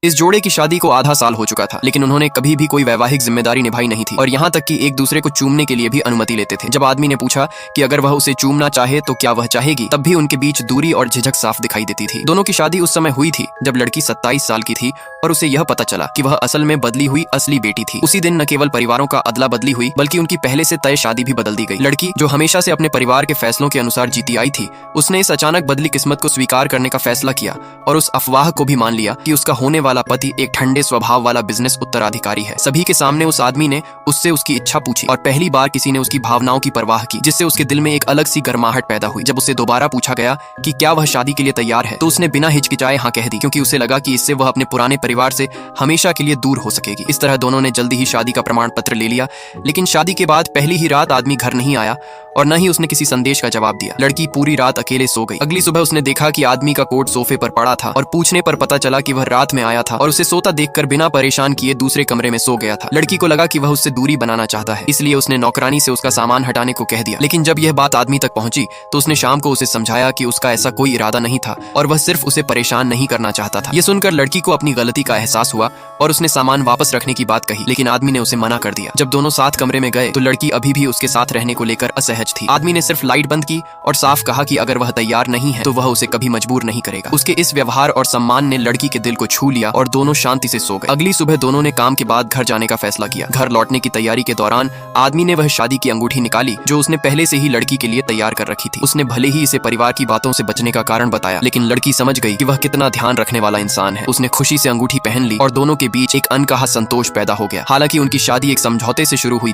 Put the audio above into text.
इस जोड़े की शादी को आधा साल हो चुका था, लेकिन उन्होंने कभी भी कोई वैवाहिक जिम्मेदारी निभाई नहीं थी और यहाँ तक कि एक दूसरे को चूमने के लिए भी अनुमति लेते थे। जब आदमी ने पूछा कि अगर वह उसे चूमना चाहे तो क्या वह चाहेगी, तब भी उनके बीच दूरी और झिझक साफ दिखाई देती थी। दोनों की शादी उस समय हुई थी जब लड़की 27 साल की थी और उसे यह पता चला कि वह असल में बदली हुई असली बेटी थी। उसी दिन न केवल परिवारों का अदला बदली हुई, बल्कि उनकी पहले से तय शादी भी बदल दी गई। लड़की, जो हमेशा से अपने परिवार के फैसलों के अनुसार जीती आई थी, उसने इस अचानक बदली किस्मत को स्वीकार करने का फैसला किया और उस अफवाह को भी मान लिया कि उसका होने वाला पति एक ठंडे स्वभाव वाला बिजनेस उत्तराधिकारी है। सभी के सामने उस आदमी ने उससे उसकी इच्छा पूछी और पहली बार किसी ने उसकी भावनाओं की परवाह की, जिससे उसके दिल में एक अलग सी गर्माहट पैदा हुई। जब उससे दोबारा पूछा गया कि क्या वह शादी के लिए तैयार है, तो उसने बिना हिचकिचाए हाँ कह दी, क्योंकि उसे लगा कि इससे वह अपने पुराने परिवार से हमेशा के लिए दूर हो सकेगी। इस तरह दोनों ने जल्दी ही शादी का प्रमाण पत्र ले लिया, लेकिन शादी के बाद पहली ही रात आदमी घर नहीं आया और न ही उसने किसी संदेश का जवाब दिया। लड़की पूरी रात अकेले सो गई। अगली सुबह उसने देखा कि आदमी का कोट सोफे पर पड़ा था और पूछने पर पता चला कि वह रात में आया था और उसे सोता देखकर बिना परेशान किए दूसरे कमरे में सो गया था। लड़की को लगा कि वह उससे दूरी बनाना चाहता है, इसलिए उसने नौकरानी से उसका सामान हटाने को कह दिया। लेकिन जब यह बात आदमी तक पहुंची तो उसने शाम को उसे समझाया कि उसका ऐसा कोई इरादा नहीं था और वह सिर्फ उसे परेशान नहीं करना चाहता था। यह सुनकर लड़की को अपनी गलती का एहसास हुआ और उसने सामान वापस रखने की बात कही, लेकिन आदमी ने उसे मना कर दिया। जब दोनों साथ कमरे में गए तो लड़की अभी भी उसके साथ रहने को लेकर असहज थी। आदमी ने सिर्फ लाइट बंद की और साफ कहा कि अगर वह तैयार नहीं है तो वह उसे कभी मजबूर नहीं करेगा। उसके इस व्यवहार और सम्मान ने लड़की के दिल को छू लिया और दोनों शांति से सो गए। अगली सुबह दोनों ने काम के बाद घर जाने का फैसला किया। घर लौटने की तैयारी के दौरान आदमी ने वह शादी की अंगूठी निकाली जो उसने पहले से ही लड़की के लिए तैयार कर रखी थी। उसने भले ही इसे परिवार की बातों से बचने का कारण बताया, लेकिन लड़की समझ गई कि वह कितना ध्यान रखने वाला इंसान है। उसने खुशी से अंगूठी पहन ली और दोनों के बीच एक अनकहा संतोष पैदा हो गया। हालांकि उनकी शादी एक समझौते से शुरू हुई